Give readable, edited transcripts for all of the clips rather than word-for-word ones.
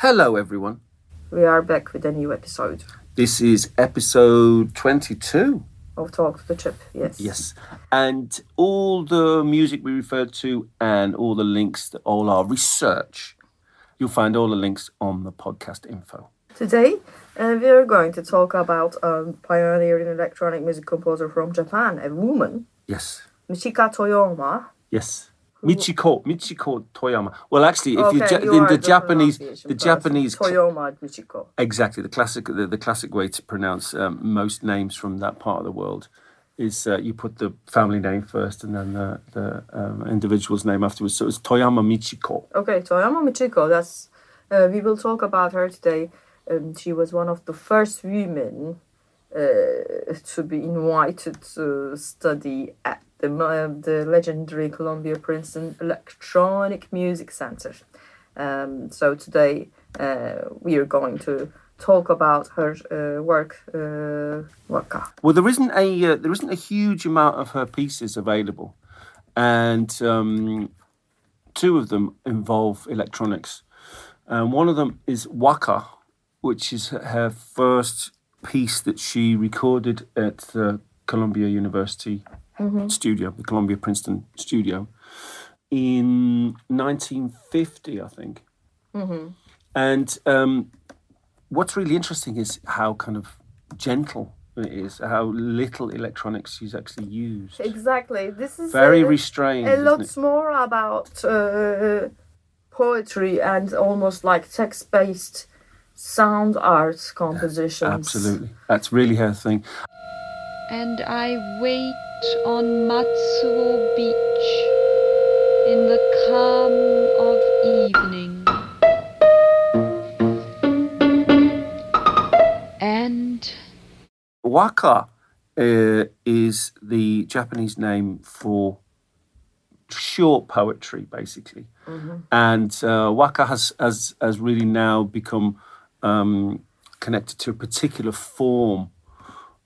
Hello, everyone. We are back with a new episode. This is episode 22. Of Talk to the Chip, yes. Yes. And all the music we referred to and all the links, all our research, you'll find all the links on the podcast info. Today, we are going to talk about a pioneering electronic music composer from Japan, a woman. Yes. Michiko Toyama. Yes. Michiko Toyama. Well, actually, if the Japanese Toyama Michiko. Exactly, the classic way to pronounce most names from that part of the world is you put the family name first and then the individual's name afterwards. So it's Toyama Michiko. Okay, Toyama Michiko. That's we will talk about her today. She was one of the first women to be invited to study at the legendary Columbia Princeton Electronic Music Center. So today we are going to talk about her work, Waka. Well, there isn't a huge amount of her pieces available, and two of them involve electronics. One of them is Waka, which is her first piece that she recorded at the Columbia University studio, the Columbia Princeton studio, in 1950, I think. Mm-hmm. And what's really interesting is how kind of gentle it is, how little electronics she's actually used. Exactly. This is very restrained. A lot more about poetry and almost like text-based sound art compositions. Absolutely. That's really her thing. And I wait on Matsuo Beach in the calm of evening. And Waka is the Japanese name for short poetry, basically. Mm-hmm. And Waka has really now become connected to a particular form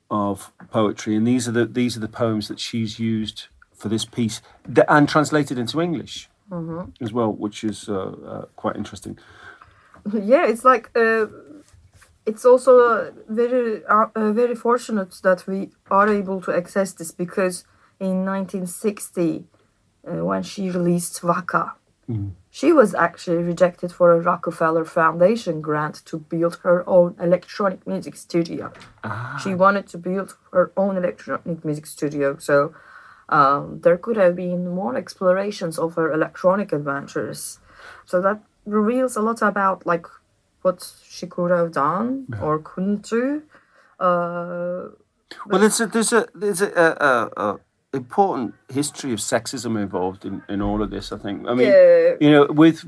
of poetry, and these are the poems that she's used for this piece and translated into English as well, which is quite interesting. Yeah, it's like it's also very fortunate that we are able to access this, because in 1960, when she released Waka, she was actually rejected for a Rockefeller Foundation grant to build her own electronic music studio. She wanted to build her own electronic music studio, so there could have been more explorations of her electronic adventures. So that reveals a lot about like what she could have done or couldn't do. Well, there's a important history of sexism involved in all of this, I think. I mean, you know, with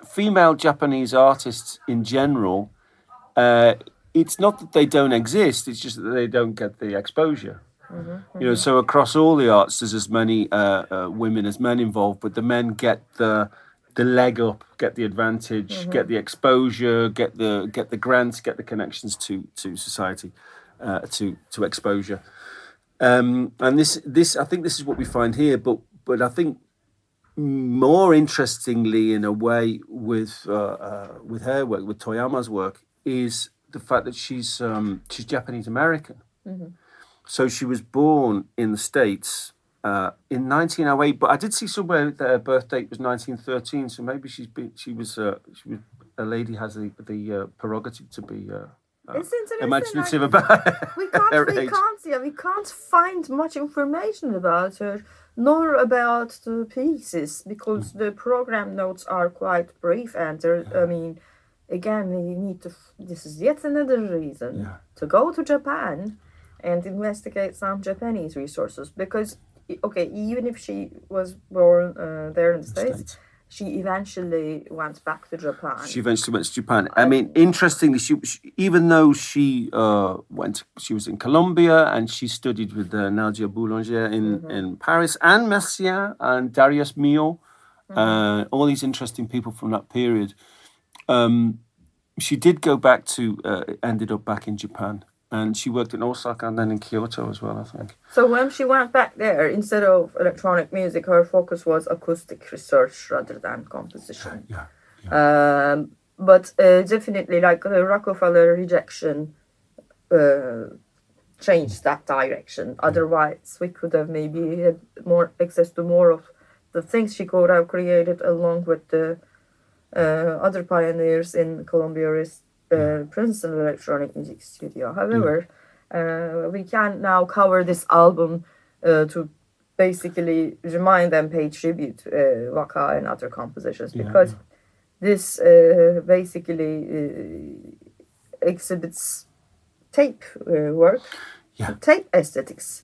female Japanese artists in general, it's not that they don't exist, it's just that they don't get the exposure. You know, so across all the arts, there's as many women as men involved, but the men get the leg up, get the advantage, get the exposure, get the grants, get the connections to society, to exposure. And this I think this is what we find here, but I think more interestingly, in a way, with her work, with Toyama's work, is the fact that she's Japanese American. So she was born in the States in 1908, but I did see somewhere that her birth date was 1913. So maybe she was a lady has the prerogative to be. It's imaginative like, about we can't find much information about her, nor about the pieces, because the program notes are quite brief, and I mean, again, we need to. This is yet another reason to go to Japan and investigate some Japanese resources, because even if she was born there in the States, she eventually went back to Japan. I mean, interestingly, she even though she was in Colombia and she studied with Nadia Boulanger in Paris, and Messiaen and Darius Milhaud, all these interesting people from that period. She did go back ended up back in Japan. And she worked in Osaka and then in Kyoto as well, I think. So when she went back there, instead of electronic music, her focus was acoustic research rather than composition. but definitely like the Rockefeller rejection changed that direction. Otherwise, we could have maybe had more access to more of the things she could have created along with the other pioneers in Colombia's Princeton Electronic Music Studio. However, we can now cover this album to basically remind and pay tribute to Waka and Other Compositions, because this basically exhibits tape work, tape aesthetics.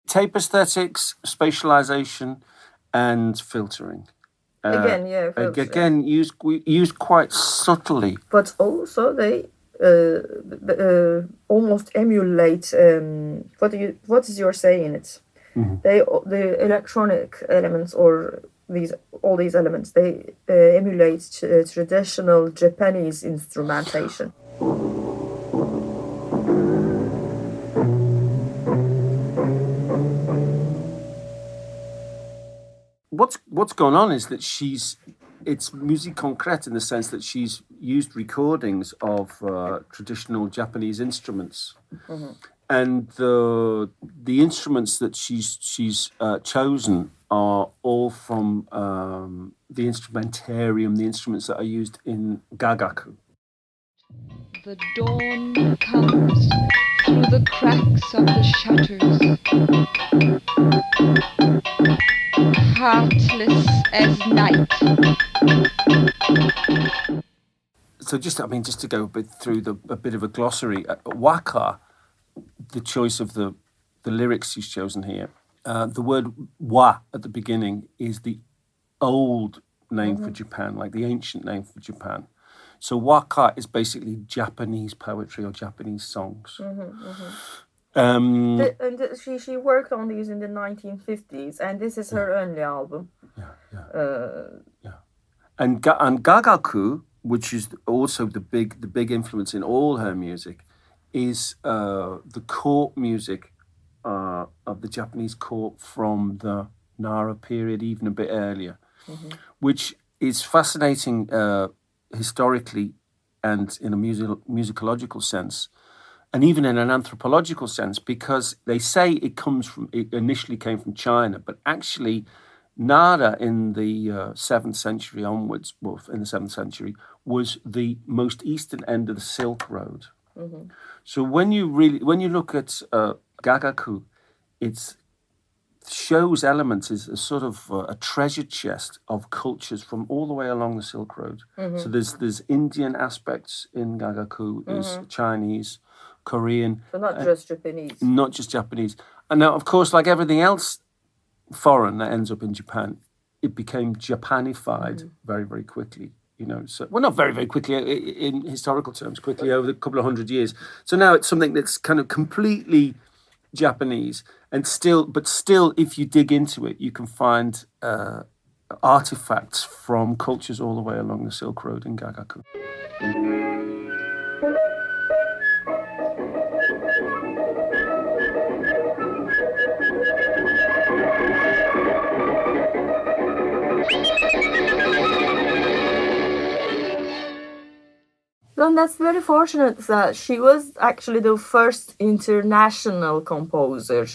Tape aesthetics, spatialization, and filtering. Again, used quite subtly. But also they almost emulate. What is your say in it? Mm-hmm. The electronic elements or all these elements, they emulate traditional Japanese instrumentation. What's going on is that it's musique concrète in the sense that she's used recordings of traditional Japanese instruments, and the instruments that she's chosen are all from the instrumentarium, the instruments that are used in gagaku. The dawn comes through the cracks of the shutters, heartless as night. So just to go a bit through a bit of a glossary, Waka, the choice of the lyrics she's chosen here, the word wa at the beginning is the old name for Japan, like the ancient name for Japan. So waka is basically Japanese poetry or Japanese songs. She worked on these in the 1950s, and this is her only album. And gagaku, which is also the big influence in all her music, is the court music of the Japanese court from the Nara period, even a bit earlier, which is fascinating historically and in a musicological sense, and even in an anthropological sense, because they say it initially came from China, but actually Nara in the 7th century onwards, in the 7th century, was the most eastern end of the Silk Road. So when you look at gagaku, it shows elements as a sort of a treasure chest of cultures from all the way along the Silk Road. So there's Indian aspects in gagaku, there's Chinese, Korean. So not just Japanese. Not just Japanese. And now, of course, like everything else foreign that ends up in Japan, it became Japanified very, very quickly. So not very, very quickly in historical terms, quickly over a couple of 100 years. So now it's something that's kind of completely Japanese, and still, if you dig into it, you can find artifacts from cultures all the way along the Silk Road in gagaku. Well, that's very fortunate that she was actually the first international composer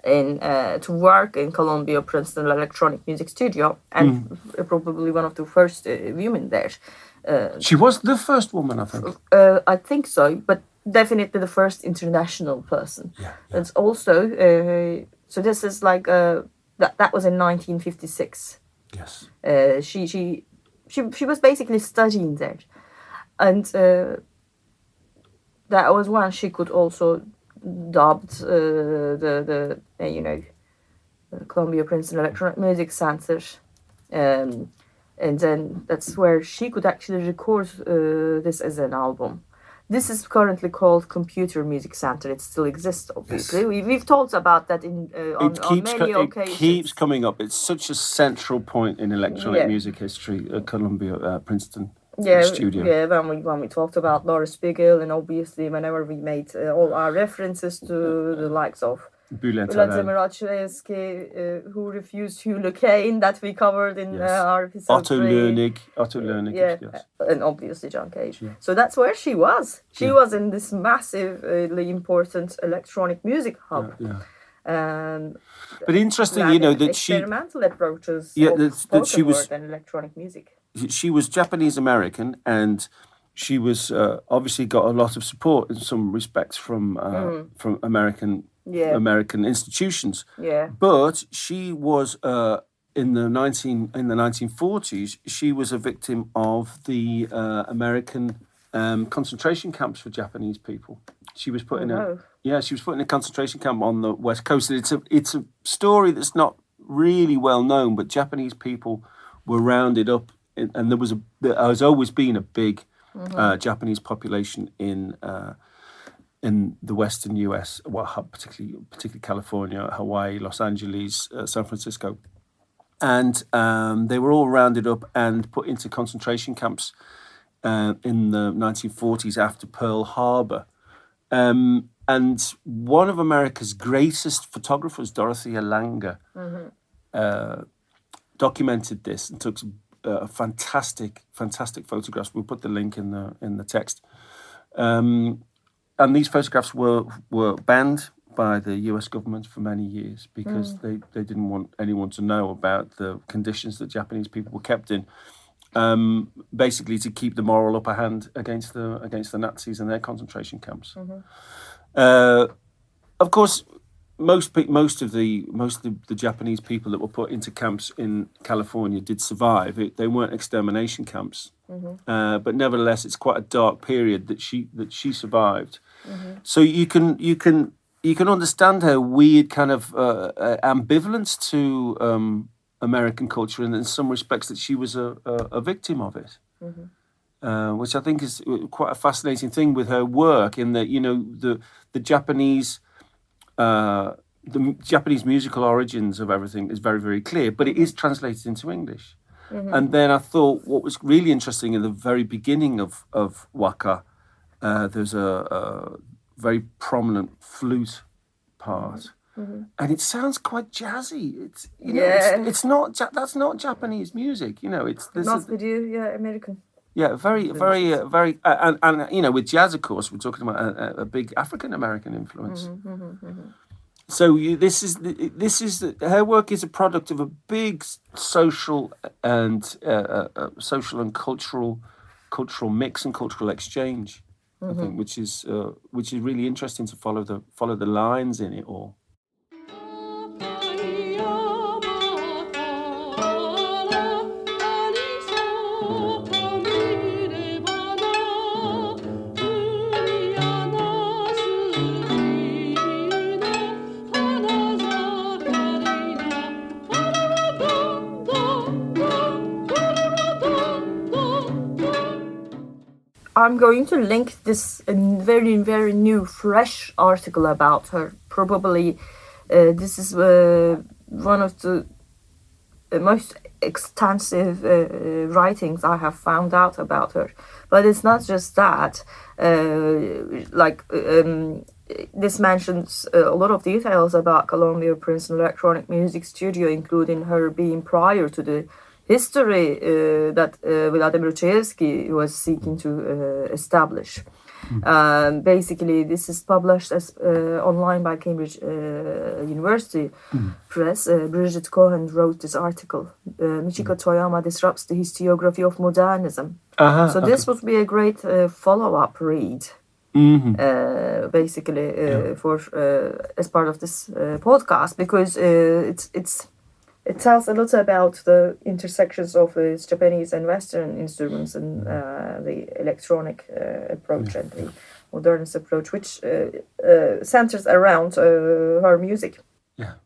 to work in Columbia Princeton Electronic Music Studio, and probably one of the first women there. She was the first woman, I think. I think so, but definitely the first international person. It's also so. This is like that was in 1956. Yes. She was basically studying there. And that was when she could also dubbed the Columbia Princeton Electronic Music Center, and then that's where she could actually record this as an album. This is currently called Computer Music Center. It still exists, obviously. Yes. We've talked about that on many occasions. It keeps coming up. It's such a central point in electronic music history at Columbia, Princeton studio. Yeah, when we talked about Laura Spiegel, and obviously whenever we made all our references to the likes of Vladimir Achevsky, who refused Hulucaine, that we covered in our episode Otto Lernig, yes. And obviously John Cage. Yeah. So that's where she was. She was in this massively important electronic music hub. But interesting, you know, that experimental approaches that she was and electronic music. She was Japanese American, and she was obviously got a lot of support in some respects from American institutions. Yeah. But she was in the 1940s. She was a victim of the American concentration camps for Japanese people. She was put in a concentration camp on the West Coast. It's a story that's not really well known, but Japanese people were rounded up, and there has always been a big Japanese population in the Western U.S., well, particularly California, Hawaii, Los Angeles, San Francisco, and they were all rounded up and put into concentration camps in the 1940s after Pearl Harbor. And one of America's greatest photographers, Dorothea Lange, documented this and took fantastic photographs. We'll put the link in the text. And these photographs were banned by the US government for many years because they didn't want anyone to know about the conditions that Japanese people were kept in, basically to keep the moral upper hand against the Nazis and their concentration camps. Of course, most of the Japanese people that were put into camps in California did survive. They weren't extermination camps, but nevertheless, it's quite a dark period that she survived. So you can understand her weird kind of ambivalence to American culture, and in some respects that she was a victim of it, which I think is quite a fascinating thing with her work. In that, you know, the Japanese musical origins of everything is very, very clear, but it is translated into English. And then I thought what was really interesting in the very beginning of Waka, there's a very prominent flute part, and it sounds quite jazzy. It's it's not that's not Japanese music. You know, it's American. Yeah, very, and you know, with jazz, of course, we're talking about a big African American influence. So this is her work is a product of a big social and cultural mix and cultural exchange. I think, which is really interesting to follow the lines in it all. I'm going to link this very, very new, fresh article about her. Probably this is one of the most extensive writings I have found out about her. But it's not just that. This mentions a lot of details about Columbia Princeton Electronic Music Studio, including her being prior to the history that Vladimir Chayefsky was seeking to establish. Basically, this is published as online by Cambridge University Press. Bridget Cohen wrote this article. Michiko Toyama disrupts the historiography of modernism. This would be a great follow-up read. For as part of this podcast, because it tells a lot about the intersections of Japanese and Western instruments and the electronic approach and the modernist approach, which centers around her music.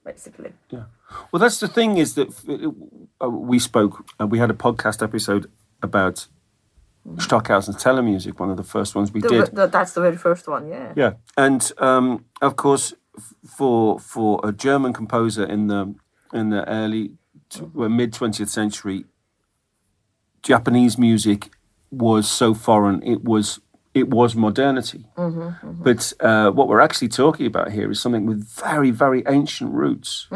Basically. Yeah. Well, that's the thing, is that we had a podcast episode about Stockhausen's Telemusic, one of the first ones we did. That's the very first one, yeah. Yeah, and of course, for a German composer in the early mid 20th century, Japanese music was so foreign. It was modernity. But what we're actually talking about here is something with very, very ancient roots.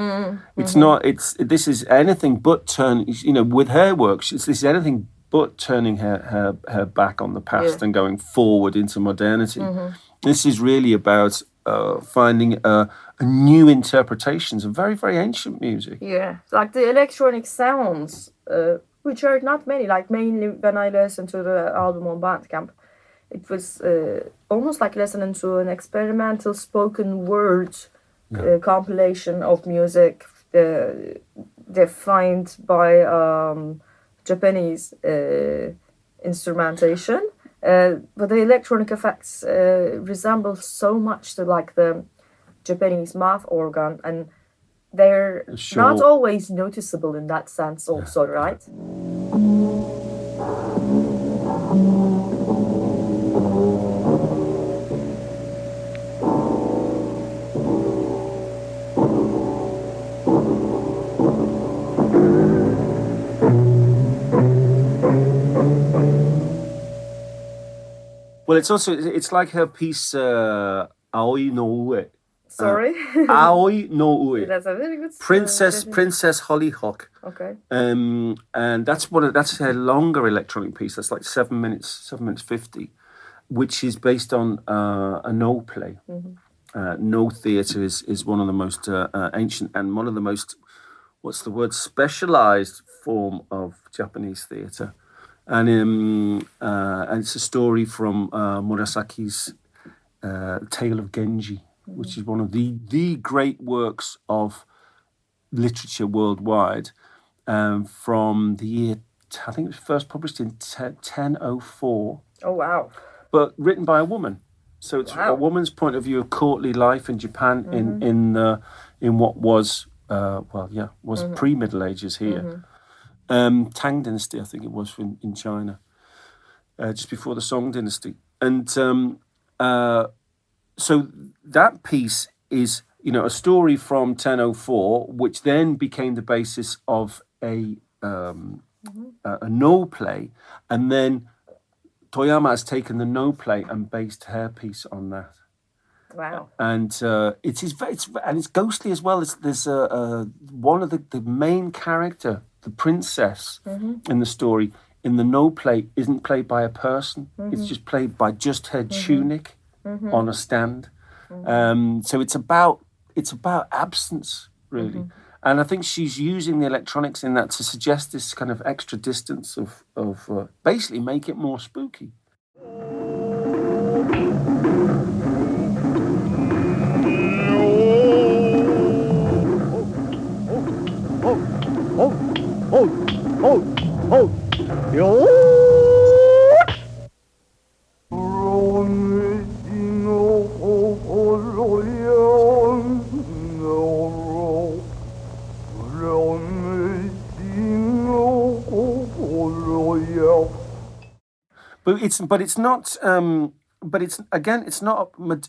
It's not. This is anything but with her works. This is anything but turning her back on the past and going forward into modernity. This is really about finding new interpretations of very, very ancient music. Yeah, like the electronic sounds, which are not many. Like mainly when I listened to the album on Bandcamp, it was almost like listening to an experimental spoken word compilation of music defined by Japanese instrumentation. But the electronic effects resemble so much to like the Japanese mouth organ, and they're not always noticeable in that sense also, right? Well, it's like her piece Aoi no Ue. Sorry? Aoi no Ue. That's a very good Princess Hollyhock. Okay. And that's her longer electronic piece. That's like 7 minutes 50, which is based on a No play. No theatre is one of the most ancient and one of the most, specialized form of Japanese theatre. And it's a story from Murasaki's Tale of Genji, which is one of the great works of literature worldwide, from the year, I think it was first published in 1004. Oh, wow. But written by a woman. So it's a woman's point of view of courtly life in Japan in what was pre-Middle Ages here. Tang Dynasty, I think it was, in China, just before the Song Dynasty. And so that piece is, a story from 1004, which then became the basis of a No play, and then Toyama has taken the No play and based her piece on that. Wow! And it's ghostly as well. There's one of the main character, the princess in the story, in the No play, isn't played by a person. It's just played by just her tunic on a stand. So it's about absence, really. And I think she's using the electronics in that to suggest this kind of extra distance of basically make it more spooky.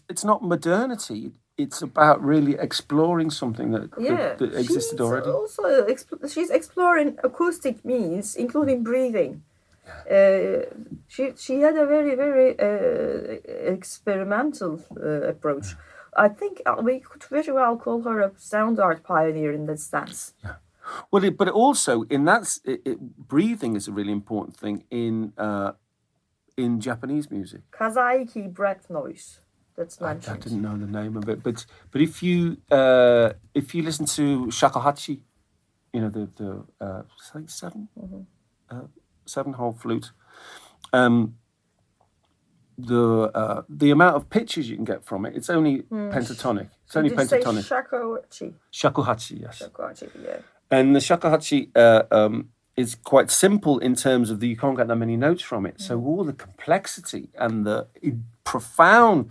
It's not modernity. It's about really exploring something that existed already. She's exploring acoustic means, including breathing. She had a very, very experimental approach. I think we could very well call her a sound art pioneer in that sense. Yeah. Well, but also in that, breathing is a really important thing in Japanese music. Kazaiki, breath noise. That's mentioned. I didn't know the name of it, but if you listen to shakuhachi, the I think 7-hole flute, the amount of pitches you can get from it, it's only pentatonic. It's only pentatonic. Say shakuhachi? Shakuhachi, yes. Shakuhachi, yeah. And the shakuhachi is quite simple in terms of you can't get that many notes from it. So all the complexity and the profound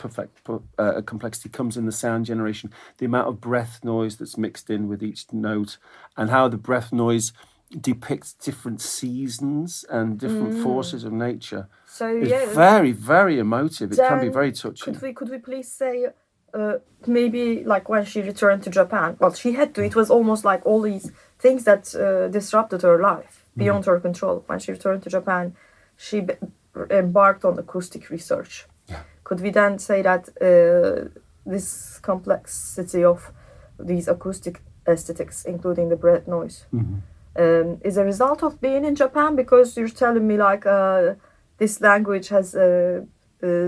complexity comes in the sound generation, the amount of breath noise that's mixed in with each note, and how the breath noise depicts different seasons and different forces of nature. So it's very, very emotive. It can be very touching. Could we please say maybe like when she returned to Japan? Well, she had to. It was almost like all these things that disrupted her life beyond her control. When she returned to Japan, she embarked on acoustic research. Yeah. Could we then say that this complexity of these acoustic aesthetics, including the breath noise, is a result of being in Japan? Because you're telling me like this language has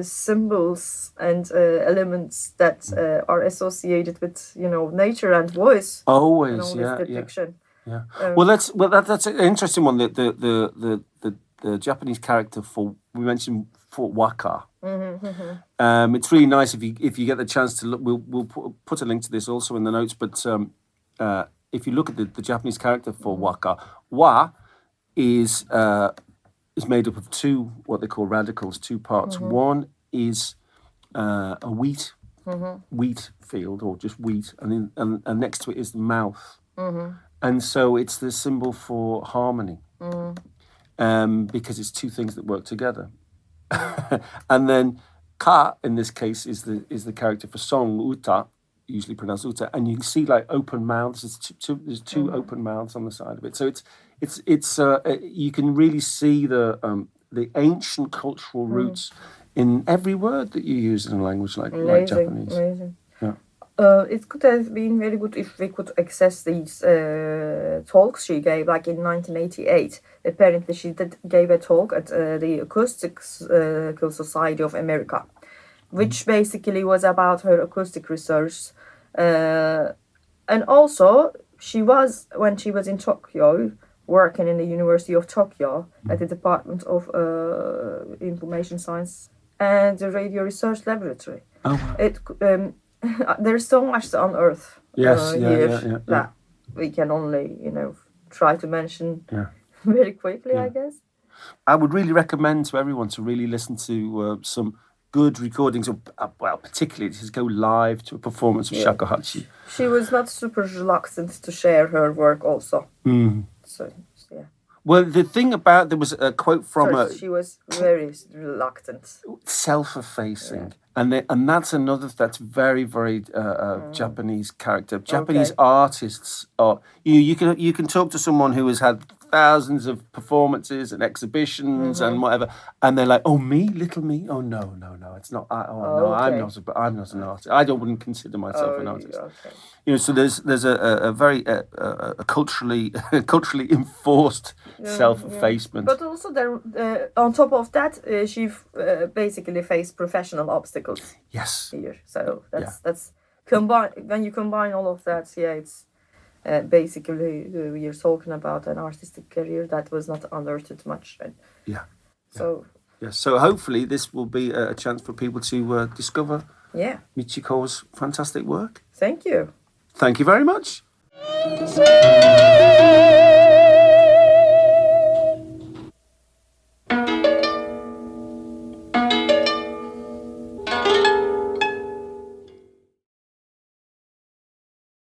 symbols and elements that are associated with nature and voice. Always, this depiction. Yeah. That's an interesting one. The Japanese character we mentioned for Waka. It's really nice if you get the chance to look. We'll put a link to this also in the notes. But if you look at the Japanese character for Waka, Wa is made up of two what they call radicals, two parts. One is a wheat field or just wheat, and next to it is the mouth, and so it's the symbol for harmony, because it's two things that work together. And then Ka in this case is the character for song, Uta, usually pronounced Uta, and you can see like open mouths. There's two open mouths on the side of it, so it's you can really see the ancient cultural roots in every word that you use in a language like Japanese. Amazing. Yeah. It could have been very good if we could access these talks she gave, like in 1988. Apparently, she gave a talk at the Acoustical Society of America, which basically was about her acoustic research. And also, when she was in Tokyo, working in the University of Tokyo at the Department of Information Science and the Radio Research Laboratory. Oh, wow. There's so much to unearth here that we can only, try to mention very quickly, I guess. I would really recommend to everyone to really listen to some good recordings of, particularly to go live to a performance of shakuhachi. She was not super reluctant to share her work also. So, yeah. Well, the thing about, there was a quote from she was very reluctant. Self-effacing. And that's another, that's very, very Japanese character. Japanese artists are, you can talk to someone who has had thousands of performances and exhibitions and whatever, and they're like, oh, me, little me? Oh, no, it's not, I'm not an artist. I wouldn't consider myself an artist. Okay. So there's a very culturally enforced self-effacement. But also there, on top of that, she basically faced professional obstacles. Yes. Here, so that's combine. When you combine all of that, it's basically we are talking about an artistic career that was not unearthed much. Right? Yeah. So. Yes. So hopefully this will be a chance for people to discover Michiko's fantastic work. Thank you. Thank you very much.